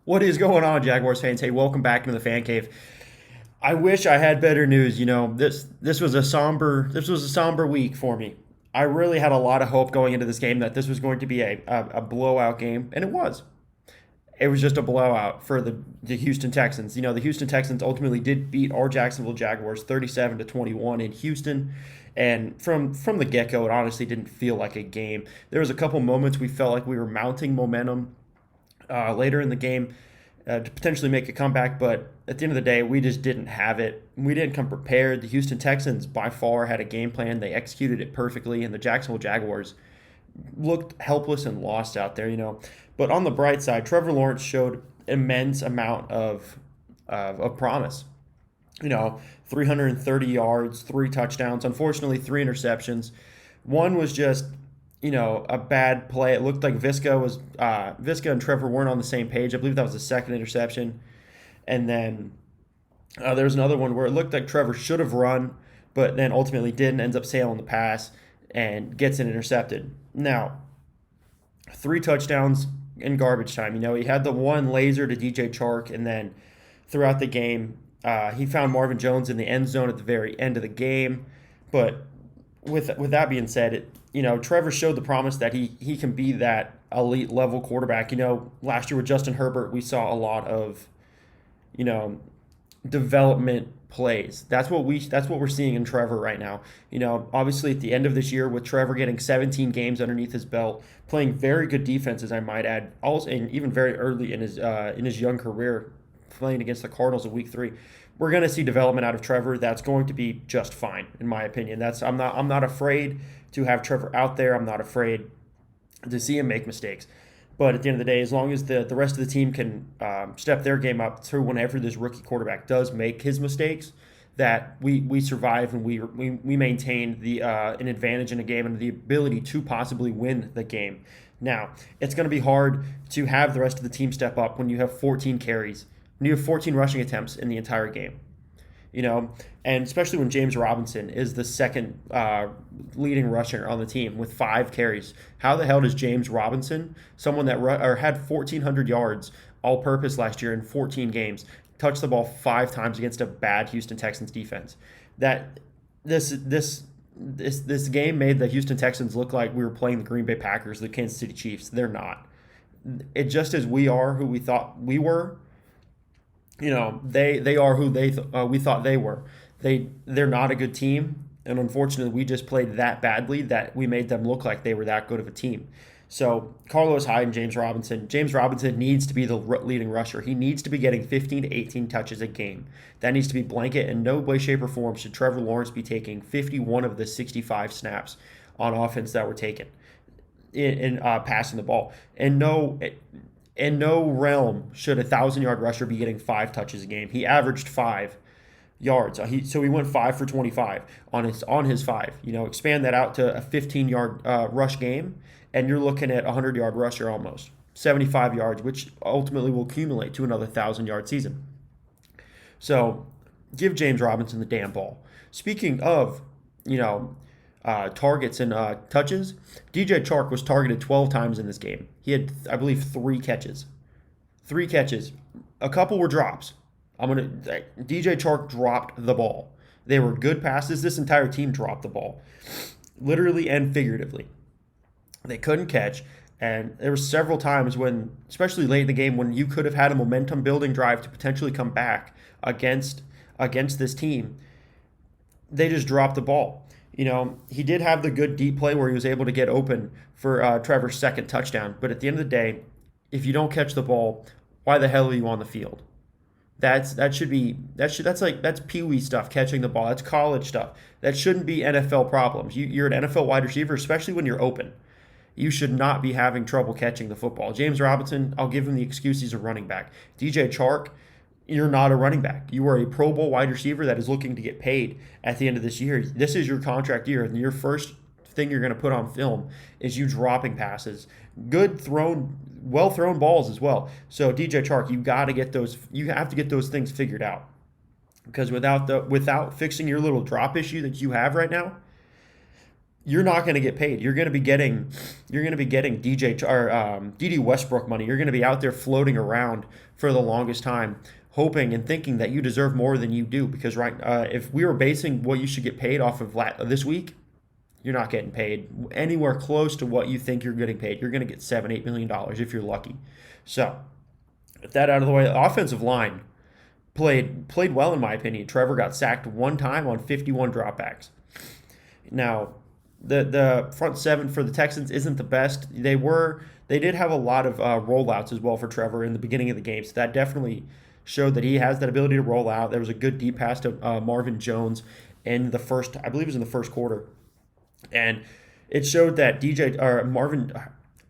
What is going on, Jaguars fans? Hey, welcome back into the fan cave. I wish I had better news. This was a somber week for me. I really had a lot of hope going into this game that this was going to be a blowout game, and it was. It was just a blowout for the Houston Texans. The Houston Texans ultimately did beat our Jacksonville Jaguars 37-21 in Houston. And from the get go, it honestly didn't feel like a game. There was a couple moments we felt like we were mounting momentum later in the game to potentially make a comeback, but at the end of the day, we just didn't have it. We didn't come prepared. The Houston Texans by far had a game plan. They executed it perfectly, and the Jacksonville Jaguars looked helpless and lost out there. But on the bright side, Trevor Lawrence showed immense amount of promise. 330 yards, 3 touchdowns. Unfortunately, 3 interceptions. One was just a bad play. It looked like Visca and Trevor weren't on the same page. I believe that was the second interception, and then there was another one where it looked like Trevor should have run, but then ultimately didn't. Ends up sailing the pass and gets it intercepted. Now, 3 touchdowns in garbage time. He had the one laser to DJ Chark, and then throughout the game, he found Marvin Jones in the end zone at the very end of the game. But with that being said, Trevor showed the promise that he can be that elite level quarterback. Last year with Justin Herbert, we saw a lot of, you know, development plays. That's what we're seeing in Trevor right now. Obviously at the end of this year with Trevor getting 17 games underneath his belt, playing very good defenses, I might add, also and even very early in his young career, playing against the Cardinals in Week 3. We're going to see development out of Trevor. That's going to be just fine, in my opinion. I'm not afraid to have Trevor out there. I'm not afraid to see him make mistakes. But at the end of the day, as long as the rest of the team can step their game up through whenever this rookie quarterback does make his mistakes, that we survive and we maintain an advantage in a game and the ability to possibly win the game. Now, it's going to be hard to have the rest of the team step up when you have 14 carries, when you have 14 rushing attempts in the entire game. And especially when James Robinson is the second leading rusher on the team with 5 carries. How the hell does James Robinson, someone that had 1,400 yards all-purpose last year in 14 games, touch the ball 5 times against a bad Houston Texans defense? That this game made the Houston Texans look like we were playing the Green Bay Packers, the Kansas City Chiefs. They're not. It just as we are who we thought we were. They are who we thought they were. They're not a good team, and unfortunately, we just played that badly that we made them look like they were that good of a team. So Carlos Hyde and James Robinson. James Robinson needs to be the leading rusher. He needs to be getting 15 to 18 touches a game. That needs to be blanket. In no way, shape, or form should Trevor Lawrence be taking 51 of the 65 snaps on offense that were taken in passing the ball. And no. In no realm should a 1,000-yard rusher be getting 5 touches a game. He averaged 5 yards. So he went 5 for 25 on his 5. Expand that out to a 15-yard rush game, and you're looking at a 100-yard rusher almost. 75 yards, which ultimately will accumulate to another 1,000-yard season. So give James Robinson the damn ball. Speaking of, targets and touches, DJ Chark was targeted 12 times in this game. He had, I believe, 3 catches. 3 catches. A couple were drops. DJ Chark dropped the ball. They were good passes. This entire team dropped the ball, literally and figuratively. They couldn't catch, and there were several times when, especially late in the game, when you could have had a momentum-building drive to potentially come back against this team. They just dropped the ball. He did have the good deep play where he was able to get open for Trevor's second touchdown. But at the end of the day, if you don't catch the ball, why the hell are you on the field? That's pee-wee stuff, catching the ball. That's college stuff. That shouldn't be NFL problems. You're an NFL wide receiver, especially when you're open. You should not be having trouble catching the football. James Robinson, I'll give him the excuse he's a running back. DJ Chark, you're not a running back. You are a Pro Bowl wide receiver that is looking to get paid at the end of this year. This is your contract year, and your first thing you're going to put on film is you dropping passes. Well thrown balls as well. So DJ Chark, you have to get those things figured out. Because without fixing your little drop issue that you have right now, you're not going to get paid. You're going to be getting DD Westbrook money. You're going to be out there floating around for the longest time, hoping and thinking that you deserve more than you do. Because if we were basing what you should get paid off of this week, you're not getting paid anywhere close to what you think you're getting paid. You're going to get $7-8 million if you're lucky. So, with that out of the way, the offensive line played well in my opinion. Trevor got sacked one time on 51 dropbacks. Now, the front seven for the Texans isn't the best. They did have a lot of rollouts as well for Trevor in the beginning of the game, so that definitely showed that he has that ability to roll out. There was a good deep pass to Marvin Jones in the first, I believe it was in the first quarter, and it showed that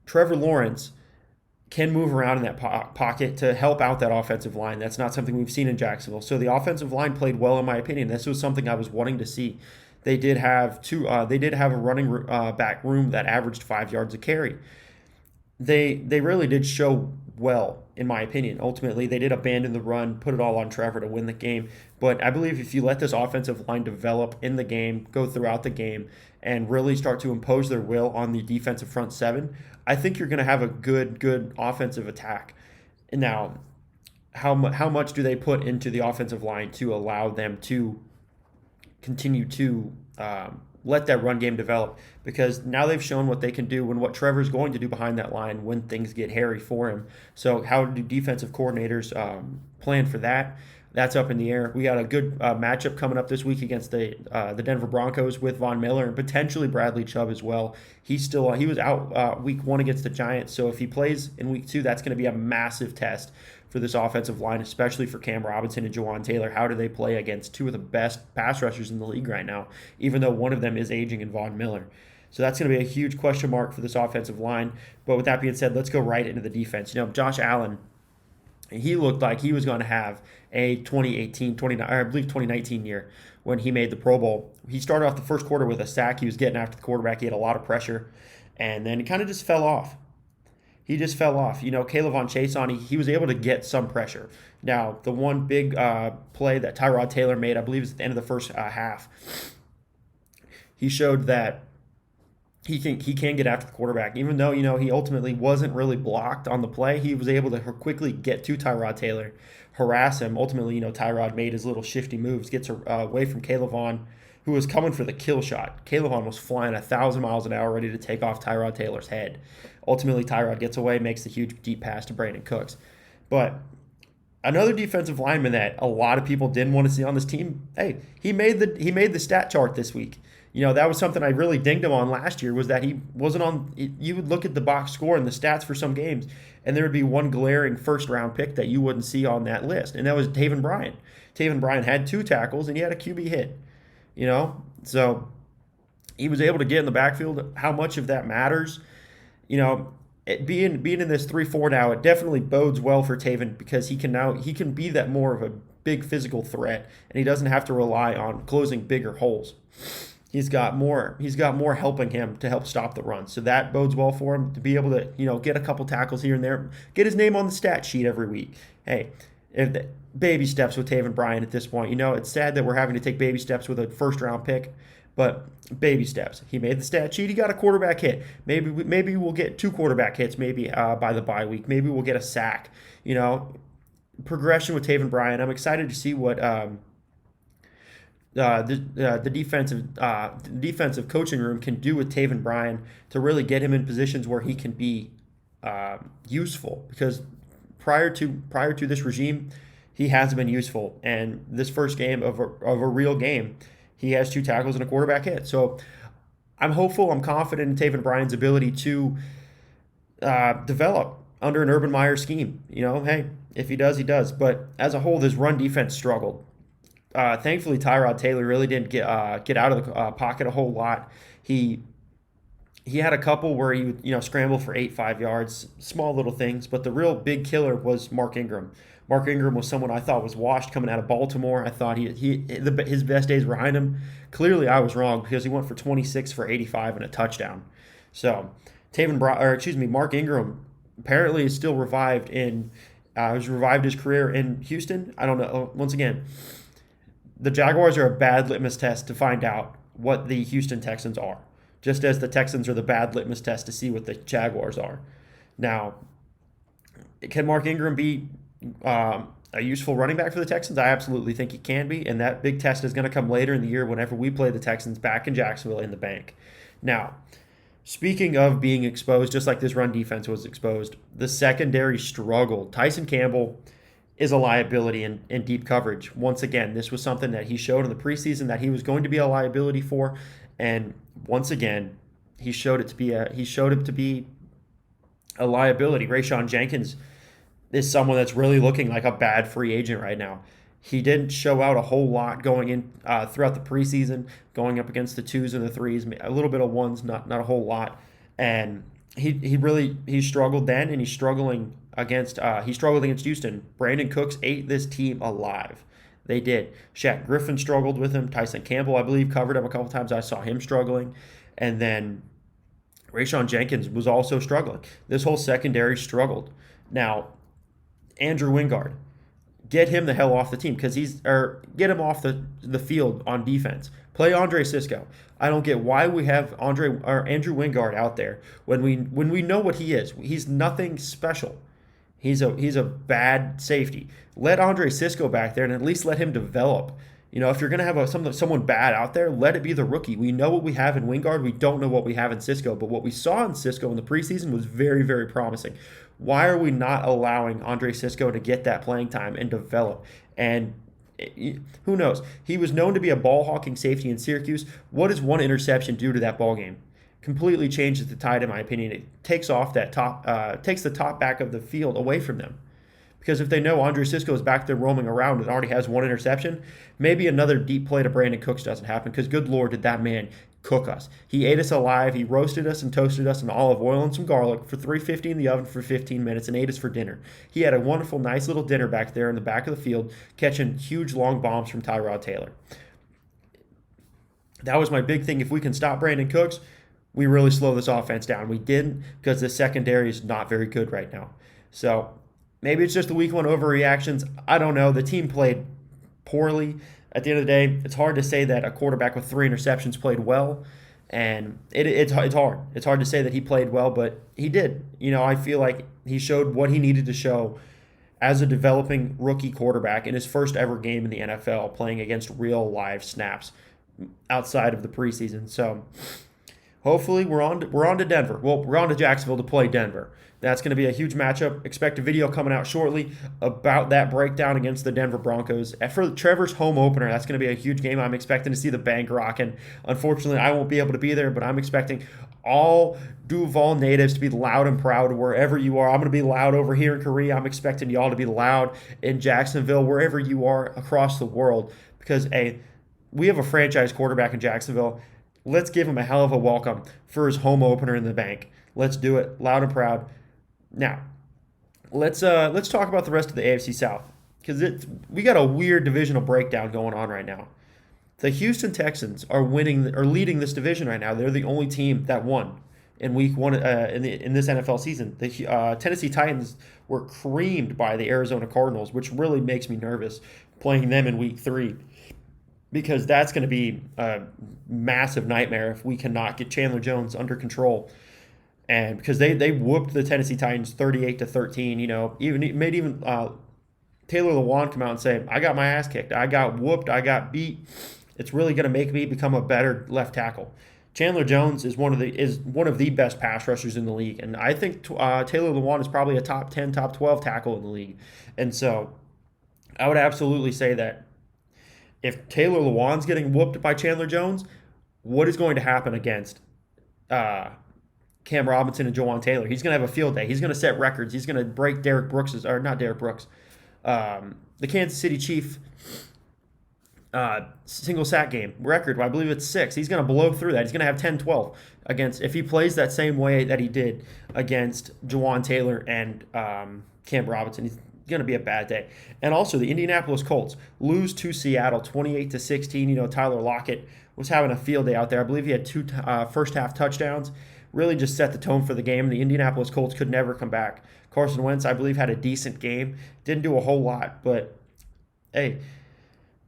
Trevor Lawrence can move around in that pocket to help out that offensive line. That's not something we've seen in Jacksonville. So the offensive line played well, in my opinion. This was something I was wanting to see. They did have a running back room that averaged 5 yards a carry. They really did show well, in my opinion. Ultimately, they did abandon the run, put it all on Trevor to win the game. But I believe if you let this offensive line develop in the game, go throughout the game, and really start to impose their will on the defensive front seven, I think you're going to have a good offensive attack. Now, how much do they put into the offensive line to allow them to continue to let that run game develop? Because now they've shown what they can do and what Trevor's going to do behind that line when things get hairy for him. So how do defensive coordinators plan for that? That's up in the air. We got a good matchup coming up this week against the Denver Broncos with Von Miller and potentially Bradley Chubb as well. He was out week 1 against the Giants, so if he plays in week 2, that's going to be a massive test for this offensive line, especially for Cam Robinson and Jawan Taylor. How do they play against two of the best pass rushers in the league right now, even though one of them is aging in Von Miller? So that's going to be a huge question mark for this offensive line. But with that being said, let's go right into the defense. Josh Allen, he looked like he was going to have a 2019 year when he made the Pro Bowl. He started off the first quarter with a sack. He was getting after the quarterback. He had a lot of pressure. And then he kind of just fell off. Caleb Von Chase he was able to get some pressure. Now, the one big play that Tyrod Taylor made, I believe it was at the end of the first half, he showed that he can get after the quarterback. Even though, he ultimately wasn't really blocked on the play, he was able to quickly get to Tyrod Taylor, harass him. Ultimately, Tyrod made his little shifty moves, gets away from Caleb Vaughn, who was coming for the kill shot. Caleb Vaughn was flying 1,000 miles an hour ready to take off Tyrod Taylor's head. Ultimately, Tyrod gets away, makes the huge deep pass to Brandon Cooks. But another defensive lineman that a lot of people didn't want to see on this team, he made the stat chart this week. That was something I really dinged him on last year, was that he wasn't on. You would look at the box score and the stats for some games, and there would be one glaring first-round pick that you wouldn't see on that list, and that was Taven Bryan. Taven Bryan had 2 tackles, and he had a QB hit. So he was able to get in the backfield. How much of that matters? Being in this 3-4 now, it definitely bodes well for Taven, because he can be that more of a big physical threat, and he doesn't have to rely on closing bigger holes. He's got more helping him to help stop the run. So that bodes well for him to be able to, get a couple tackles here and there, get his name on the stat sheet every week. Hey, baby steps with Taven Bryan at this point. It's sad that we're having to take baby steps with a first-round pick, but baby steps. He made the stat sheet. He got a quarterback hit. Maybe we'll get 2 quarterback hits maybe by the bye week. Maybe we'll get a sack. Progression with Taven Bryan. I'm excited to see what the defensive coaching room can do with Taven Bryan to really get him in positions where he can be useful. Because prior to this regime, he hasn't been useful. And this first game of a real game, he has 2 tackles and a quarterback hit. So I'm hopeful. I'm confident in Taven Bryan's ability to develop under an Urban Meyer scheme. Hey, if he does, he does. But as a whole, this run defense struggled. Thankfully, Tyrod Taylor really didn't get out of the pocket a whole lot. He had a couple where he would scramble for 8-5 yards, small little things. But the real big killer was Mark Ingram. Mark Ingram was someone I thought was washed coming out of Baltimore. I thought his best days were behind him. Clearly, I was wrong, because he went for 26 for 85 and a touchdown. So Mark Ingram apparently is still revived has revived his career in Houston. I don't know. Once again, the Jaguars are a bad litmus test to find out what the Houston Texans are. just as the Texans are the bad litmus test to see what the Jaguars are. Now, can Mark Ingram be a useful running back for the Texans? I absolutely think he can be, and that big test is going to come later in the year whenever we play the Texans back in Jacksonville in the bank. Now, speaking of being exposed, just like this run defense was exposed, the secondary struggled. Tyson Campbell is a liability in deep coverage. Once again, this was something that he showed in the preseason that he was going to be a liability for, and once again, he showed it to be a liability. Rayshon Jenkins is someone that's really looking like a bad free agent right now. He didn't show out a whole lot going in throughout the preseason, going up against the 2s and the 3s, a little bit of 1s, not a whole lot. And he struggled then, and he's struggling against Houston. Brandon Cooks ate this team alive. They did. Shaq Griffin struggled with him. Tyson Campbell, I believe, covered him a couple times. I saw him struggling. And then Rayshon Jenkins was also struggling. This whole secondary struggled. Now, Andrew Wingard, get him the hell off the team get him off the field on defense. Play Andre Sisco. I don't get why we have Andrew Wingard out there when we know what he is. He's nothing special. He's a bad safety. Let Andre Sisco back there and at least let him develop. If you're going to have someone bad out there, let it be the rookie. We know what we have in Wingard. We don't know what we have in Sisco. But what we saw in Sisco in the preseason was very, very promising. Why are we not allowing Andre Sisco to get that playing time and develop? And who knows? He was known to be a ball-hawking safety in Syracuse. What does one interception do to that ball game? Completely changes the tide, in my opinion. It takes off takes the top back of the field away from them. Because if they know Andre Sisco is back there roaming around and already has one interception, maybe another deep play to Brandon Cooks doesn't happen. Because good Lord, did that man cook us. He ate us alive. He roasted us and toasted us in olive oil and some garlic for $350 in the oven for 15 minutes and ate us for dinner. He had a wonderful, nice little dinner back there in the back of the field, catching huge long bombs from Tyrod Taylor. That was my big thing. If we can stop Brandon Cooks, we really slow this offense down. We didn't, because the secondary is not very good right now. So maybe it's just the week 1 overreactions. I don't know. The team played poorly. At the end of the day, it's hard to say that a quarterback with 3 interceptions played well, and it's hard. It's hard to say that he played well, but he did. I feel like he showed what he needed to show as a developing rookie quarterback in his first ever game in the NFL, playing against real live snaps outside of the preseason. So hopefully we're on to Denver. Well, we're on to Jacksonville to play Denver. That's going to be a huge matchup. Expect a video coming out shortly about that breakdown against the Denver Broncos. For Trevor's home opener, that's going to be a huge game. I'm expecting to see the bank rocking. Unfortunately, I won't be able to be there, but I'm expecting all Duval natives to be loud and proud wherever you are. I'm going to be loud over here in Korea. I'm expecting y'all to be loud in Jacksonville, wherever you are across the world, because we have a franchise quarterback in Jacksonville. Let's give him a hell of a welcome for his home opener in the bank. Let's do it loud and proud. Now, let's talk about the rest of the AFC South, because we got a weird divisional breakdown going on right now. The Houston Texans are leading this division right now. They're the only team that won in week 1 in this NFL season. The Tennessee Titans were creamed by the Arizona Cardinals, which really makes me nervous playing them in week 3. Because that's going to be a massive nightmare if we cannot get Chandler Jones under control. And because they whooped the Tennessee Titans 38-13, even Taylor Lewan come out and say, I got my ass kicked. I got whooped. I got beat. It's really going to make me become a better left tackle. Chandler Jones is one of the best pass rushers in the league. And I think Taylor Lewan is probably a top 10, top 12 tackle in the league. And so I would absolutely say that if Taylor Lewan's getting whooped by Chandler Jones, what is going to happen against Cam Robinson and Jawan Taylor? He's going to have a field day. He's going to set records. He's going to break the Kansas City Chief single sack game record. I believe it's 6. He's going to blow through that. He's going to have 10-12 if he plays that same way that he did against Jawan Taylor and Cam Robinson. He's going to be a bad day. And also the Indianapolis Colts lose to Seattle 28-16. Tyler Lockett was having a field day out there. I believe he had 2 first half touchdowns. Really just set the tone for the game. The Indianapolis Colts could never come back. Carson Wentz, I believe, had a decent game. Didn't do a whole lot, but hey,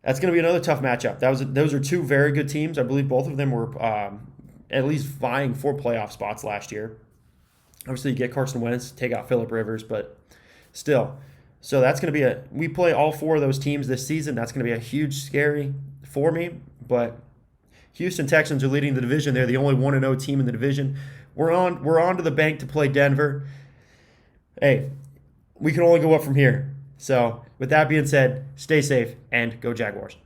that's going to be another tough matchup. Those are 2 very good teams. I believe both of them were at least vying for playoff spots last year. Obviously, you get Carson Wentz, take out Phillip Rivers, but still. So that's going to be we play all 4 of those teams this season. That's going to be a huge scary for me, but Houston Texans are leading the division. They're the only 1-0 team in the division. We're on to the bank to play Denver. Hey, we can only go up from here. So with that being said, stay safe and go Jaguars.